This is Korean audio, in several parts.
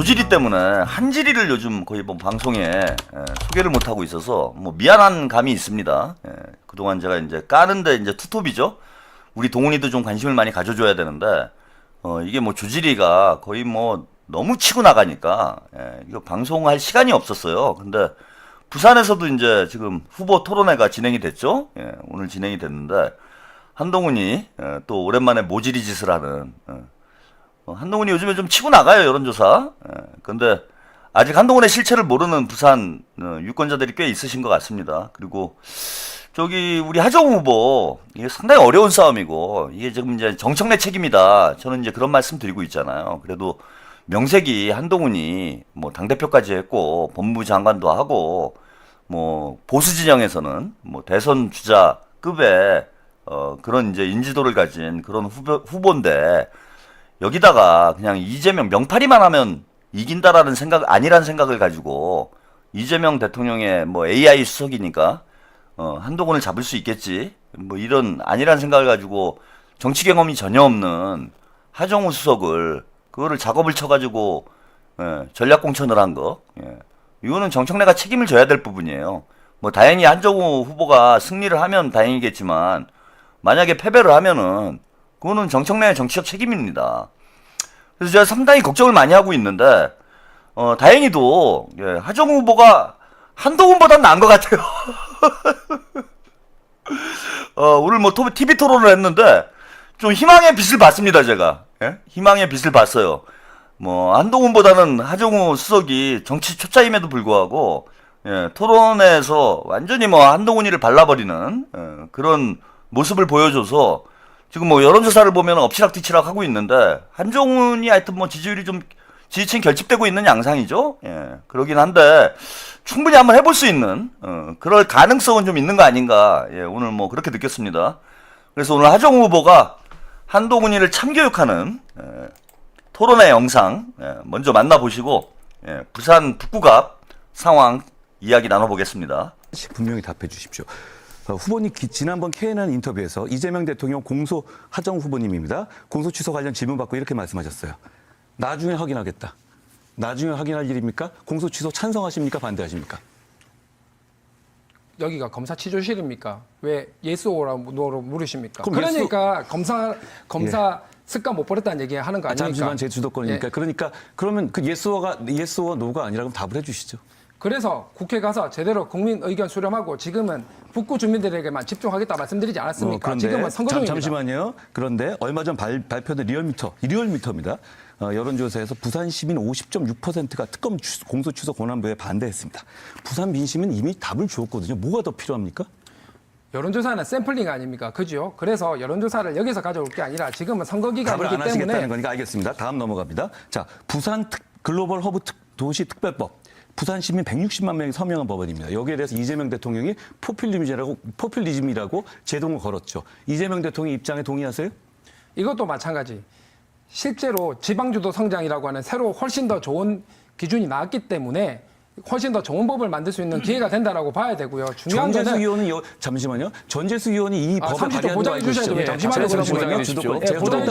모질이 때문에 한지리를 요즘 거의 뭐 방송에 소개를 못 하고 있어서 뭐 미안한 감이 있습니다. 그동안 제가 이제 까는데 이제 투톱이죠. 우리 동훈이도 좀 관심을 많이 가져줘야 되는데 이게 뭐 조지리가 거의 뭐 너무 치고 나가니까 이거 방송할 시간이 없었어요. 근데 부산에서도 이제 지금 후보 토론회가 진행이 됐죠. 오늘 진행이 됐는데 한동훈이 또 오랜만에 모질이 짓을 하는 한동훈이 요즘에 좀 치고 나가요, 여론조사. 근데 아직 한동훈의 실체를 모르는 부산 유권자들이 꽤 있으신 것 같습니다. 그리고 저기 우리 하정우 후보 이게 상당히 어려운 싸움이고 이게 지금 이제 정청래 책임이다. 저는 이제 그런 말씀 드리고 있잖아요. 그래도 명색이 한동훈이 뭐 당대표까지 했고 법무부 장관도 하고 뭐 보수 진영에서는 뭐 대선 주자급의 그런 이제 인지도를 가진 그런 후보인데 여기다가 그냥 이재명 명파리만 하면 이긴다라는 생각 아니란 생각을 가지고 이재명 대통령의 뭐 AI 수석이니까 한동훈을 잡을 수 있겠지 뭐 이런 아니란 생각을 가지고 정치 경험이 전혀 없는 하정우 수석을 그거를 작업을 쳐가지고 전략 공천을 한 거 이거는 정청래가 책임을 져야 될 부분이에요. 뭐 다행히 한정우 후보가 승리를 하면 다행이겠지만 만약에 패배를 하면은 그거는 정청래의 정치적 책임입니다. 그래서 제가 상당히 걱정을 많이 하고 있는데 다행히도 하정우 후보가 한동훈보다는 나은 것 같아요. 오늘 뭐 TV 토론을 했는데 좀 희망의 빛을 봤습니다. 제가 희망의 빛을 봤어요. 뭐 한동훈보다는 하정우 수석이 정치 초짜임에도 불구하고 토론회에서 완전히 뭐 한동훈이를 발라버리는 그런 모습을 보여줘서 지금 뭐 여론조사를 보면 엎치락뒤치락 하고 있는데 한동훈이 하여튼 뭐 지지율이 좀 지지층 결집되고 있는 양상이죠. 그러긴 한데 충분히 한번 해볼 수 있는 그럴 가능성은 좀 있는 거 아닌가. 오늘 뭐 그렇게 느꼈습니다. 그래서 오늘 하정우 후보가 한동훈이를 참교육하는 토론회 영상 먼저 만나보시고 부산 북구갑 상황 이야기 나눠보겠습니다. 분명히 답해 주십시오. 후보님 지난번 KNN 인터뷰에서 이재명 대통령 공소 하정우 후보님입니다. 공소 취소 관련 질문 받고 이렇게 말씀하셨어요. 나중에 확인하겠다. 나중에 확인할 일입니까? 공소 취소 찬성하십니까? 반대하십니까? 여기가 검사 취조실입니까? 왜 예스오라고 물으십니까? 그럼 그러니까 검사 습관 못 버렸다는 얘기 하는 거 아닙니까? 잠시만 제 주도권이니까. 그러니까 그러면 그 예스와 노가 아니라 그럼 답을 해 주시죠. 그래서 국회 가서 제대로 국민 의견 수렴하고 지금은 북구 주민들에게만 집중하겠다 말씀드리지 않았습니까? 그런데 지금은 선거 중입니다. 잠시만요. 그런데 얼마 전 발표된 리얼미터입니다. 여론조사에서 부산 시민 50.6%가 특검 공소 취소 권한부에 반대했습니다. 부산 민심은 이미 답을 주었거든요. 뭐가 더 필요합니까? 여론조사는 샘플링 아닙니까? 그죠? 그래서 여론조사를 여기서 가져올 게 아니라 지금은 선거 답을 기간이기 안 때문에 하시겠다는 거니까 알겠습니다. 다음 넘어갑니다. 자, 부산 글로벌 허브 도시 특별법. 부산 시민 160만 명이 서명한 법안입니다. 여기에 대해서 이재명 대통령이 포퓰리즘이라고 제동을 걸었죠. 이재명 대통령 입장에 동의하세요? 이것도 마찬가지. 실제로 지방주도 성장이라고 하는 새로 훨씬 더 좋은 기준이 나왔기 때문에 훨씬 더 좋은 법을 만들 수 있는 기회가 된다라고 봐야 되고요. 중요한 전재수 거는 의원은 잠시만요. 전재수 의원이 이 법을 30초 발의한 거 보장해 알고 주셔야 있죠? 됩니다. 잠시만요. 제가 보장해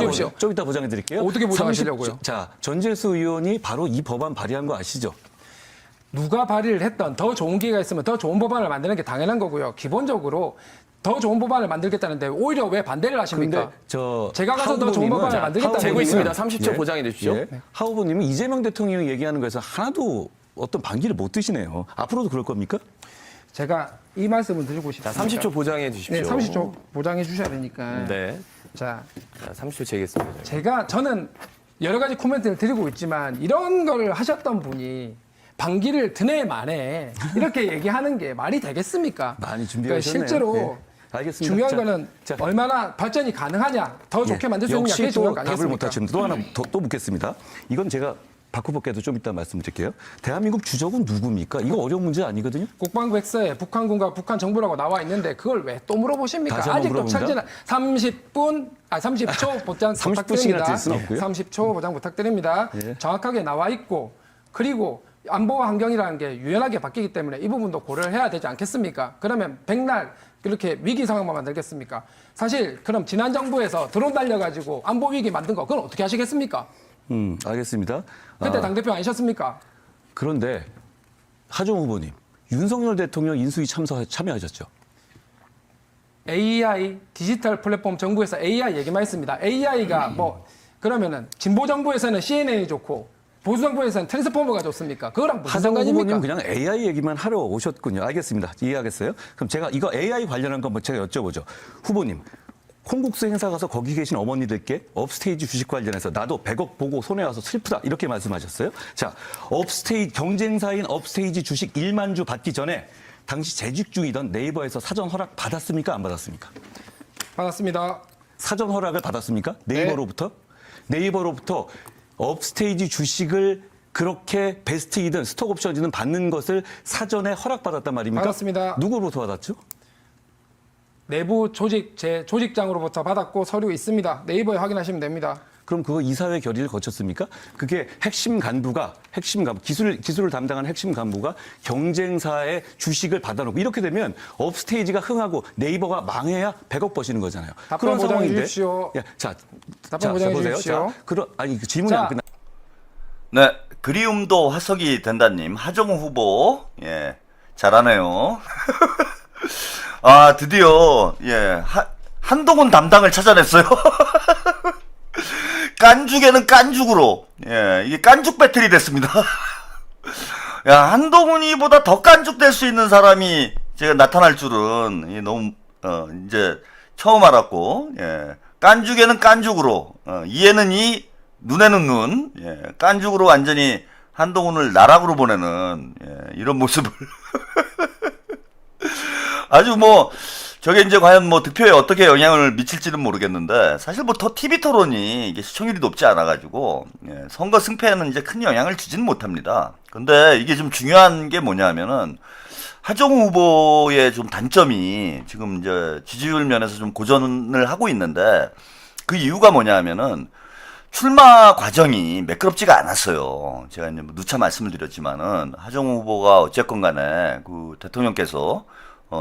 주십시오. 좀 이따 보장해 드릴게요. 어떻게 보장하시려고요? 자, 전재수 의원이 바로 이 법안 발의한 거 아시죠? 누가 발의를 했던 더 좋은 기회가 있으면 더 좋은 법안을 만드는 게 당연한 거고요. 기본적으로 더 좋은 법안을 만들겠다는데 오히려 왜 반대를 하십니까? 제가 가서 더 좋은 법안을 만들겠다는 재고 얘기는 있습니다. 30초 보장해 주십시오. 하 후보님은 이재명 대통령이 얘기하는 거에서 하나도 어떤 반기를 못 드시네요. 앞으로도 그럴 겁니까? 제가 이 말씀을 드리고 싶습니다. 30초 보장해 주십시오. 네, 30초 보장해 주셔야 되니까. 네. 자, 30초 재겠습니다. 저는 여러 가지 코멘트를 드리고 있지만 이런 거를 하셨던 분이 반기를 드네 만에 이렇게 얘기하는 게 말이 되겠습니까? 많이 준비하셨네요. 실제로 네. 알겠습니다. 중요한 거는 얼마나 발전이 가능하냐, 더 좋게 만들 수 있느냐, 그게 역시 중요한 또 거 답을 아니겠습니까? 못 하시는데 또 하나 또 묻겠습니다. 이건 제가 박 후보께도 좀 이따 말씀드릴게요. 대한민국 주적은 누굽니까? 이거 어려운 문제 아니거든요. 국방부 엑서에 북한군과 북한 정부라고 나와 있는데 그걸 왜 또 물어보십니까? 다시 한번 아직도 물어봅니다. 철저한 30초 보장 30분씩이나 부탁드립니다. 들 수는 없고요. 30초 보장 부탁드립니다. 예. 정확하게 나와 있고 그리고 안보 환경이라는 게 유연하게 바뀌기 때문에 이 부분도 고려를 해야 되지 않겠습니까? 그러면 백날 이렇게 위기 상황만 만들겠습니까? 사실 그럼 지난 정부에서 드론 달려가지고 안보 위기 만든 거 그건 어떻게 하시겠습니까? 알겠습니다. 그때 당대표 아니셨습니까? 그런데 하정우 후보님, 윤석열 대통령 인수위 참여하셨죠? AI 디지털 플랫폼 정부에서 AI 얘기만 했습니다. AI가 뭐 그러면은 진보 정부에서는 CNN이 좋고 보수 정부에서는 트랜스포머가 좋습니까? 그거랑 무슨 하정우 상관입니까? 후보님 그냥 AI 얘기만 하러 오셨군요. 알겠습니다. 이해하겠어요? 그럼 제가 이거 AI 관련한 거 제가 여쭤보죠. 후보님, 콩국수 행사 가서 거기 계신 어머니들께 업스테이지 주식 관련해서 나도 100억 보고 손해 와서 슬프다 이렇게 말씀하셨어요. 자, 경쟁사인 업스테이지 주식 1만 주 받기 전에 당시 재직 중이던 네이버에서 사전 허락 받았습니까? 안 받았습니까? 반갑습니다. 사전 허락을 받았습니까? 네이버로부터? 네이버로부터 업스테이지 주식을 그렇게 베스트이든 스톡옵션이든 받는 것을 사전에 허락받았단 말입니까? 받았습니다. 누구로부터 받았죠? 내부 제 조직장으로부터 받았고 서류 있습니다. 네이버에 확인하시면 됩니다. 그럼 그거 이사회 결의를 거쳤습니까? 그게 핵심 간부가 기술을 담당하는 핵심 간부가 경쟁사의 주식을 받아놓고 이렇게 되면 업스테이지가 흥하고 네이버가 망해야 100억 버시는 거잖아요. 답변 보장해 주십시오. 야, 자, 답변 보장해 보세요. 주십시오. 아니 그 질문이 자. 안 끝나. 네, 그리움도 화석이 된다님, 하정우 후보, 예, 잘하네요. 아, 드디어, 예, 한동훈 담당을 찾아냈어요. 깐죽에는 깐죽으로, 예, 이게 깐죽 배틀이 됐습니다. 야, 한동훈이보다 더 깐죽 될 수 있는 사람이 제가 나타날 줄은, 너무, 이제, 처음 알았고, 예, 깐죽에는 깐죽으로, 이에는 이, 눈에는 눈, 예, 깐죽으로 완전히 한동훈을 나락으로 보내는, 예, 이런 모습을. 아주 뭐, 저게 이제 과연 뭐 득표에 어떻게 영향을 미칠지는 모르겠는데, 사실 뭐 TV 토론이 이게 시청률이 높지 않아가지고, 예, 선거 승패에는 이제 큰 영향을 주지는 못합니다. 근데 이게 좀 중요한 게 뭐냐면은, 하정우 후보의 좀 단점이 지금 이제 지지율 면에서 좀 고전을 하고 있는데, 그 이유가 뭐냐면은, 출마 과정이 매끄럽지가 않았어요. 제가 이제 누차 말씀을 드렸지만은, 하정우 후보가 어쨌건 간에 그 대통령께서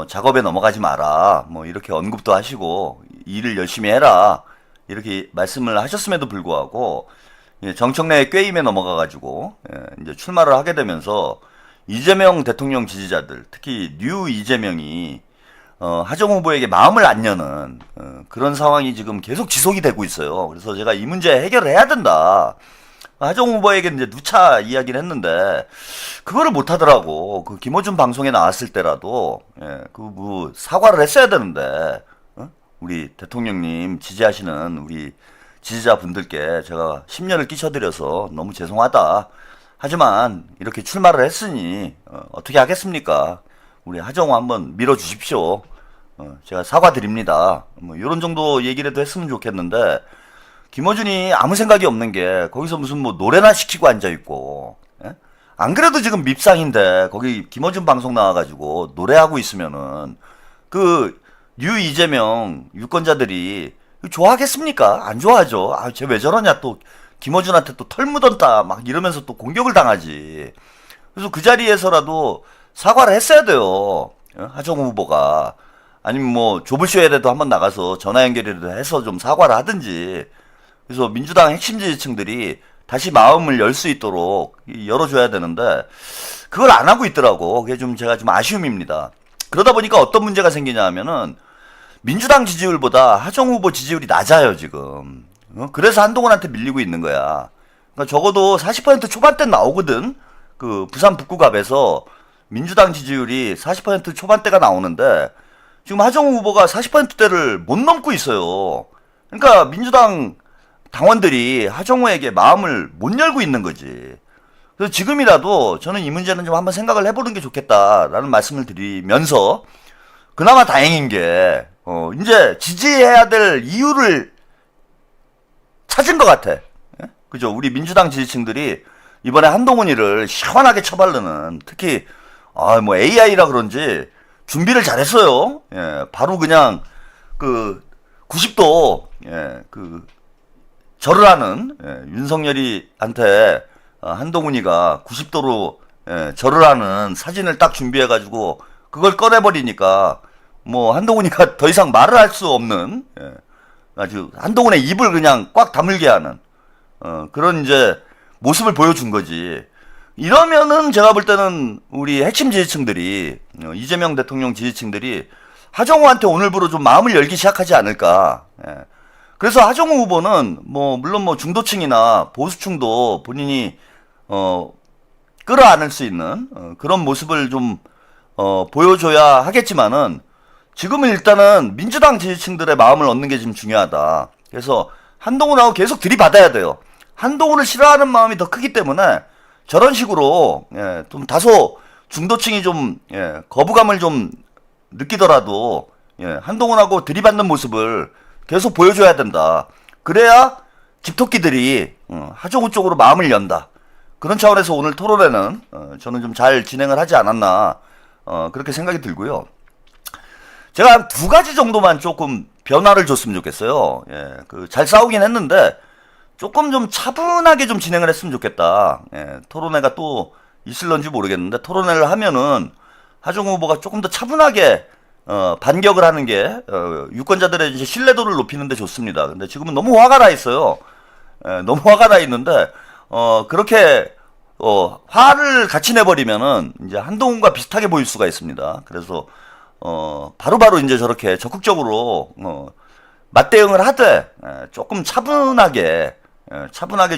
작업에 넘어가지 마라. 뭐 이렇게 언급도 하시고 일을 열심히 해라. 이렇게 말씀을 하셨음에도 불구하고 정청래의 꾀임에 넘어가가지고 이제 출마를 하게 되면서 이재명 대통령 지지자들, 특히 뉴 이재명이 하정우 후보에게 마음을 안 여는 그런 상황이 지금 계속 지속이 되고 있어요. 그래서 제가 이 문제 해결을 해야 된다. 하정우 후보에게 이제 누차 이야기를 했는데 그거를 못 하더라고. 그 김어준 방송에 나왔을 때라도 뭐 사과를 했어야 되는데 우리 대통령님 지지하시는 우리 지지자분들께 제가 심려를 끼쳐드려서 너무 죄송하다. 하지만 이렇게 출마를 했으니 어떻게 하겠습니까? 우리 하정우 한번 밀어주십시오. 제가 사과드립니다. 뭐 이런 정도 얘기라도 했으면 좋겠는데 김어준이 아무 생각이 없는 게 거기서 무슨 뭐 노래나 시키고 앉아있고, 예? 안 그래도 지금 밉상인데 거기 김어준 방송 나와가지고 노래하고 있으면은 그 뉴 이재명 유권자들이 좋아하겠습니까? 안 좋아하죠. 아, 쟤 왜 저러냐 또 김어준한테 또 털 묻었다 막 이러면서 또 공격을 당하지. 그래서 그 자리에서라도 사과를 했어야 돼요. 하정우 후보가. 아니면 뭐 조블쇼에라도 한번 나가서 전화 연결이라도 해서 좀 사과를 하든지. 그래서 민주당 핵심 지지층들이 다시 마음을 열 수 있도록 열어줘야 되는데 그걸 안 하고 있더라고. 그게 좀 제가 좀 아쉬움입니다. 그러다 보니까 어떤 문제가 생기냐 하면은 민주당 지지율보다 하정우 후보 지지율이 낮아요 지금. 그래서 한동훈한테 밀리고 있는 거야. 그러니까 적어도 40% 초반대 나오거든. 그 부산 북구갑에서 민주당 지지율이 40% 초반대가 나오는데 지금 하정우 후보가 40%대를 못 넘고 있어요. 그러니까 민주당 당원들이 하정우에게 마음을 못 열고 있는 거지. 그래서 지금이라도 저는 이 문제는 좀 한번 생각을 해보는 게 좋겠다라는 말씀을 드리면서 그나마 다행인 게 이제 지지해야 될 이유를 찾은 것 같아. 예? 그죠? 우리 민주당 지지층들이 이번에 한동훈이를 시원하게 처바르는 특히 뭐 AI라 그런지 준비를 잘했어요. 예, 바로 그냥 그 90도 절을 하는 윤석열이한테 한동훈이가 90도로 절을 하는 사진을 딱 준비해가지고 그걸 꺼내버리니까 뭐 한동훈이가 더 이상 말을 할 수 없는 아주 한동훈의 입을 그냥 꽉 다물게 하는 그런 이제 모습을 보여준 거지. 이러면은 제가 볼 때는 우리 핵심 지지층들이 이재명 대통령 지지층들이 하정우한테 오늘부로 좀 마음을 열기 시작하지 않을까. 예. 그래서 하정우 후보는 뭐 물론 뭐 중도층이나 보수층도 본인이 끌어안을 수 있는 그런 모습을 좀 보여줘야 하겠지만은 지금은 일단은 민주당 지지층들의 마음을 얻는 게 지금 중요하다. 그래서 한동훈하고 계속 들이받아야 돼요. 한동훈을 싫어하는 마음이 더 크기 때문에 저런 식으로 좀 다소 중도층이 좀 거부감을 좀 느끼더라도 한동훈하고 들이받는 모습을 계속 보여줘야 된다. 그래야 집토끼들이 하정우 쪽으로 마음을 연다. 그런 차원에서 오늘 토론회는 저는 좀 잘 진행을 하지 않았나 그렇게 생각이 들고요. 제가 한 2가지 정도만 조금 변화를 줬으면 좋겠어요. 잘 싸우긴 했는데 조금 좀 차분하게 좀 진행을 했으면 좋겠다. 토론회가 또 있을런지 모르겠는데 토론회를 하면은 하정우 후보가 조금 더 차분하게 반격을 하는 게 유권자들의 이제 신뢰도를 높이는 데 좋습니다. 근데 지금은 너무 화가 나 있어요. 너무 화가 나 있는데 그렇게 화를 같이 내버리면은 이제 한동훈과 비슷하게 보일 수가 있습니다. 그래서 바로바로 이제 저렇게 적극적으로 맞대응을 하되 조금 차분하게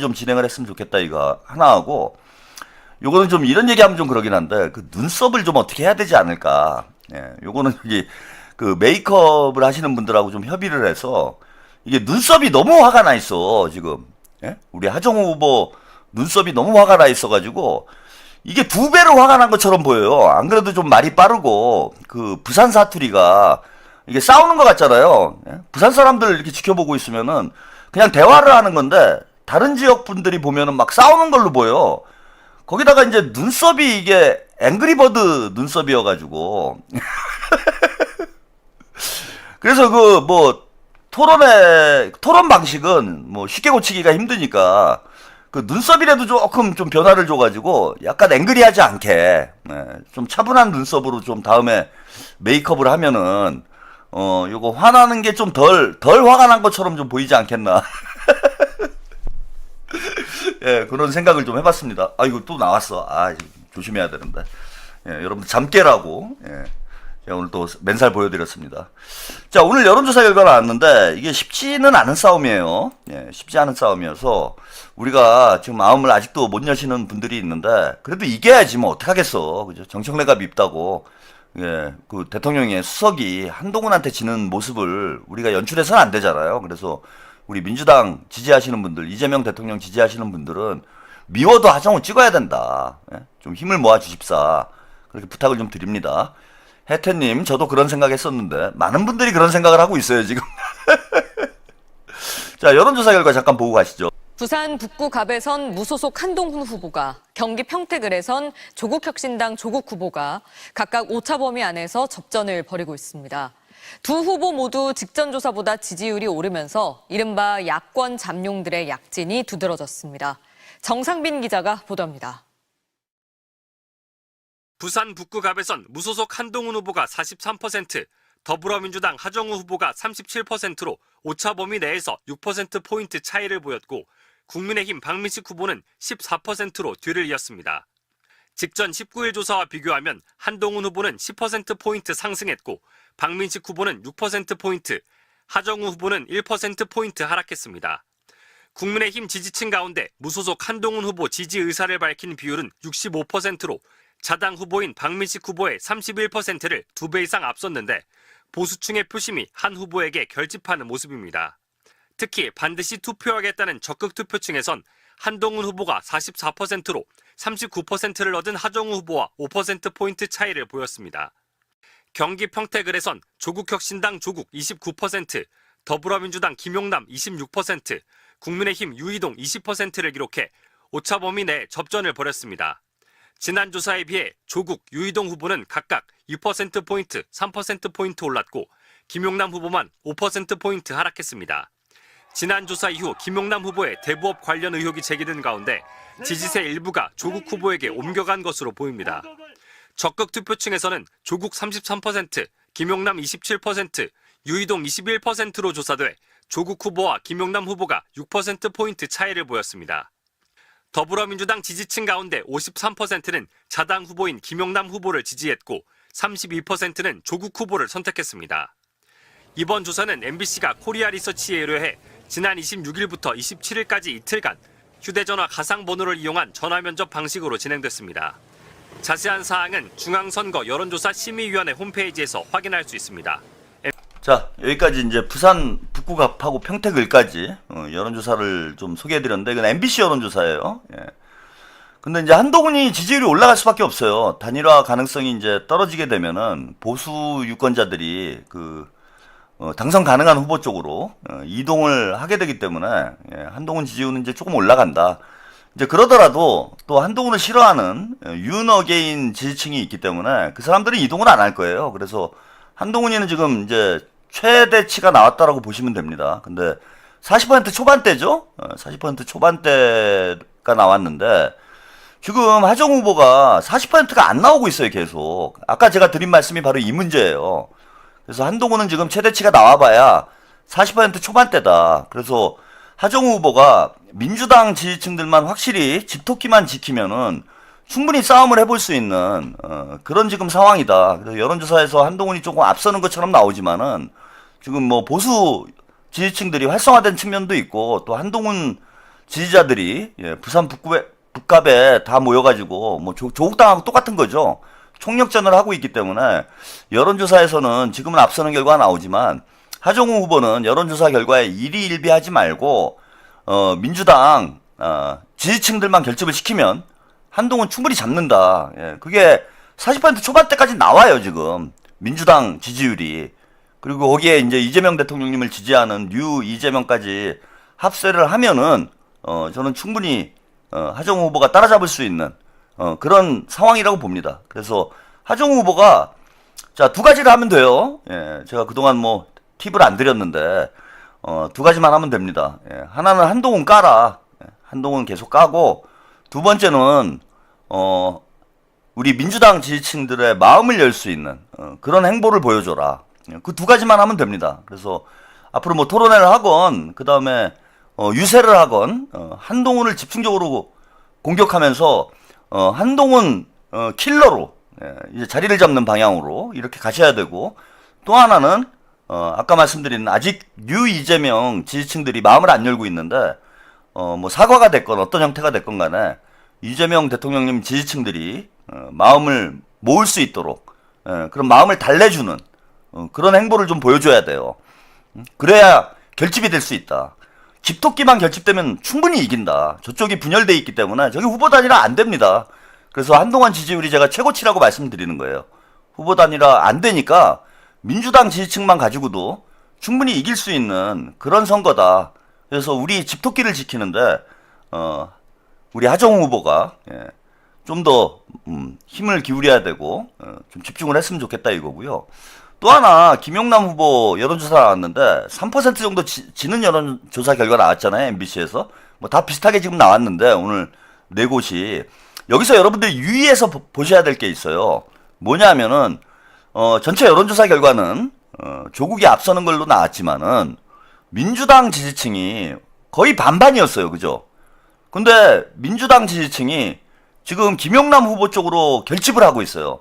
좀 진행을 했으면 좋겠다 이거 하나 하고 요거는 좀 이런 얘기하면 좀 그러긴 한데 그 눈썹을 좀 어떻게 해야 되지 않을까. 요거는 여기 그 메이크업을 하시는 분들하고 좀 협의를 해서 이게 눈썹이 너무 화가 나 있어 지금. 우리 하정우 후보 눈썹이 너무 화가 나 있어가지고 이게 2배로 화가 난 것처럼 보여요. 안 그래도 좀 말이 빠르고 그 부산 사투리가 이게 싸우는 것 같잖아요. 부산 사람들 이렇게 지켜보고 있으면은 그냥 대화를 하는 건데 다른 지역 분들이 보면은 막 싸우는 걸로 보여. 거기다가 이제 눈썹이 이게 앵그리버드 눈썹이어가지고 그래서 그 뭐 토론 방식은 뭐 쉽게 고치기가 힘드니까 그 눈썹이라도 조금 좀 변화를 줘가지고 약간 앵그리하지 않게 좀 차분한 눈썹으로 좀 다음에 메이크업을 하면은 요거 화나는 게 좀 덜 화가 난 것처럼 좀 보이지 않겠나. 그런 생각을 좀 해봤습니다. 이거 또 나왔어. 조심해야 되는데. 여러분 잠 깨라고. 제가 오늘 또 맨살 보여드렸습니다. 자, 오늘 여론조사 결과가 나왔는데 이게 쉽지는 않은 싸움이에요. 쉽지 않은 싸움이어서 우리가 지금 마음을 아직도 못 여시는 분들이 있는데 그래도 이겨야지 뭐 어떡하겠어. 그죠? 정청래가 밉다고. 그 대통령의 수석이 한동훈한테 지는 모습을 우리가 연출해서는 안 되잖아요. 그래서 우리 민주당 지지하시는 분들, 이재명 대통령 지지하시는 분들은 미워도 하정우 찍어야 된다. 좀 힘을 모아 주십사. 그렇게 부탁을 좀 드립니다. 혜태님, 저도 그런 생각 했었는데 많은 분들이 그런 생각을 하고 있어요 지금. 자, 여론조사 결과 잠깐 보고 가시죠. 부산 북구 갑에선 무소속 한동훈 후보가, 경기 평택을에선 조국혁신당 조국 후보가 각각 오차 범위 안에서 접전을 벌이고 있습니다. 두 후보 모두 직전 조사보다 지지율이 오르면서 이른바 야권 잠룡들의 약진이 두드러졌습니다. 정상빈 기자가 보도합니다. 부산 북구 갑에선 무소속 한동훈 후보가 43%, 더불어민주당 하정우 후보가 37%로 오차 범위 내에서 6%포인트 차이를 보였고 국민의힘 박민식 후보는 14%로 뒤를 이었습니다. 직전 19일 조사와 비교하면 한동훈 후보는 10%포인트 상승했고 박민식 후보는 6%포인트, 하정우 후보는 1%포인트 하락했습니다. 국민의힘 지지층 가운데 무소속 한동훈 후보 지지 의사를 밝힌 비율은 65%로 자당 후보인 박민식 후보의 31%를 2배 이상 앞섰는데 보수층의 표심이 한 후보에게 결집하는 모습입니다. 특히 반드시 투표하겠다는 적극 투표층에선 한동훈 후보가 44%로 39%를 얻은 하정우 후보와 5%포인트 차이를 보였습니다. 경기 평택을에선 조국혁신당 조국 29%, 더불어민주당 김용남 26%, 국민의힘 유이동 20%를 기록해 오차 범위 내 접전을 벌였습니다. 지난 조사에 비해 조국, 유이동 후보는 각각 2%포인트, 3%포인트 올랐고 김용남 후보만 5%포인트 하락했습니다. 지난 조사 이후 김용남 후보의 대부업 관련 의혹이 제기된 가운데 지지세 일부가 조국 후보에게 옮겨간 것으로 보입니다. 적극 투표층에서는 조국 33%, 김용남 27%, 유이동 21%로 조사돼 조국 후보와 김용남 후보가 6%포인트 차이를 보였습니다. 더불어민주당 지지층 가운데 53%는 자당 후보인 김용남 후보를 지지했고 32%는 조국 후보를 선택했습니다. 이번 조사는 MBC가 코리아 리서치에 의뢰해 지난 26일부터 27일까지 이틀간 휴대전화 가상번호를 이용한 전화 면접 방식으로 진행됐습니다. 자세한 사항은 중앙선거 여론조사 심의위원회 홈페이지에서 확인할 수 있습니다. 자, 여기까지 이제 부산 북구갑하고 평택을까지 여론조사를 좀 소개해드렸는데, 이건 MBC 여론조사예요. 예. 근데 이제 한동훈이 지지율이 올라갈 수밖에 없어요. 단일화 가능성이 이제 떨어지게 되면은 보수 유권자들이 당선 가능한 후보 쪽으로 이동을 하게 되기 때문에, 예, 한동훈 지지율은 이제 조금 올라간다. 이제 그러더라도 또 한동훈을 싫어하는 윤어게인 지지층이 있기 때문에 그 사람들은 이동을 안 할 거예요. 그래서 한동훈이는 지금 이제 최대치가 나왔다라고 보시면 됩니다. 근데 40% 초반대죠? 40% 초반대가 나왔는데 지금 하정 후보가 40%가 안 나오고 있어요, 계속. 아까 제가 드린 말씀이 바로 이 문제예요. 그래서 한동훈은 지금 최대치가 나와봐야 40% 초반대다. 그래서 하정 후보가 민주당 지지층들만 확실히 집토끼만 지키면은 충분히 싸움을 해볼 수 있는 그런 지금 상황이다. 그래서 여론조사에서 한동훈이 조금 앞서는 것처럼 나오지만은 지금 뭐 보수 지지층들이 활성화된 측면도 있고 또 한동훈 지지자들이, 예, 부산 북갑에 다 모여가지고 뭐 조국당하고 똑같은 거죠. 총력전을 하고 있기 때문에 여론조사에서는 지금은 앞서는 결과가 나오지만 하정우 후보는 여론조사 결과에 일희일비하지 말고 민주당 지지층들만 결집을 시키면 한동훈 충분히 잡는다. 예, 그게 40% 초반대까지 나와요, 지금. 민주당 지지율이. 그리고 거기에 이제 이재명 대통령님을 지지하는 뉴 이재명까지 합세를 하면은, 저는 충분히, 하정우 후보가 따라잡을 수 있는, 그런 상황이라고 봅니다. 그래서 하정우 후보가, 자, 두 가지를 하면 돼요. 예, 제가 그동안 뭐, 팁을 안 드렸는데, 두 가지만 하면 됩니다. 예, 하나는 한동훈 까라. 예, 한동훈 계속 까고, 두 번째는 우리 민주당 지지층들의 마음을 열 수 있는 그런 행보를 보여줘라. 그 두 가지만 하면 됩니다. 그래서 앞으로 뭐 토론회를 하건 그 다음에 유세를 하건 한동훈을 집중적으로 공격하면서 한동훈 킬러로, 예, 이제 자리를 잡는 방향으로 이렇게 가셔야 되고, 또 하나는 아까 말씀드린 아직 뉴 이재명 지지층들이 마음을 안 열고 있는데 뭐 사과가 됐건 어떤 형태가 됐건 간에 이재명 대통령님 지지층들이 마음을 모을 수 있도록, 그런 마음을 달래주는 그런 행보를 좀 보여줘야 돼요. 그래야 결집이 될 수 있다. 집토끼만 결집되면 충분히 이긴다. 저쪽이 분열돼 있기 때문에 저기 후보 단일화 안 됩니다. 그래서 한동안 지지율이 제가 최고치라고 말씀드리는 거예요. 후보 단일화 안 되니까 민주당 지지층만 가지고도 충분히 이길 수 있는 그런 선거다. 그래서 우리 집토끼를 지키는데 우리 하정우 후보가, 예, 좀 더 힘을 기울여야 되고 좀 집중을 했으면 좋겠다 이거고요. 또 하나 김용남 후보 여론조사 나왔는데 3% 정도 지는 여론조사 결과 나왔잖아요, MBC에서. 뭐 다 비슷하게 지금 나왔는데 오늘 네 곳이, 여기서 여러분들이 유의해서 보셔야 될 게 있어요. 뭐냐면은 전체 여론조사 결과는 조국이 앞서는 걸로 나왔지만은 민주당 지지층이 거의 반반이었어요, 그죠? 근데 민주당 지지층이 지금 김용남 후보 쪽으로 결집을 하고 있어요.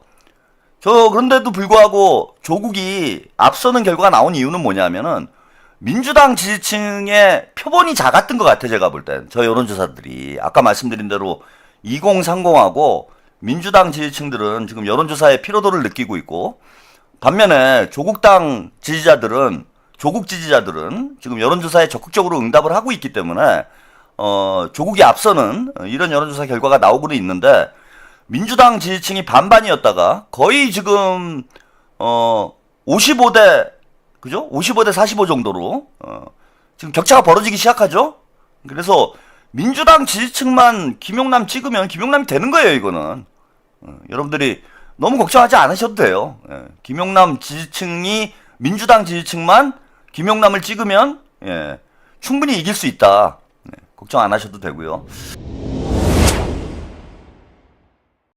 그런데도 불구하고 조국이 앞서는 결과가 나온 이유는 뭐냐면은 민주당 지지층의 표본이 작았던 것 같아, 제가 볼 땐. 저 여론조사들이. 아까 말씀드린 대로 2030하고 민주당 지지층들은 지금 여론조사의 피로도를 느끼고 있고, 반면에 조국당 지지자들은, 조국 지지자들은 지금 여론조사에 적극적으로 응답을 하고 있기 때문에 조국이 앞서는 이런 여론조사 결과가 나오고는 있는데, 민주당 지지층이 반반이었다가 거의 지금 55대, 그죠? 55대 45 정도로 지금 격차가 벌어지기 시작하죠. 그래서 민주당 지지층만 김용남 찍으면 김용남이 되는 거예요, 이거는. 여러분들이 너무 걱정하지 않으셔도 돼요. 예, 김용남 지지층이 민주당 지지층만 김용남을 찍으면, 예, 충분히 이길 수 있다. 예, 걱정 안 하셔도 되고요.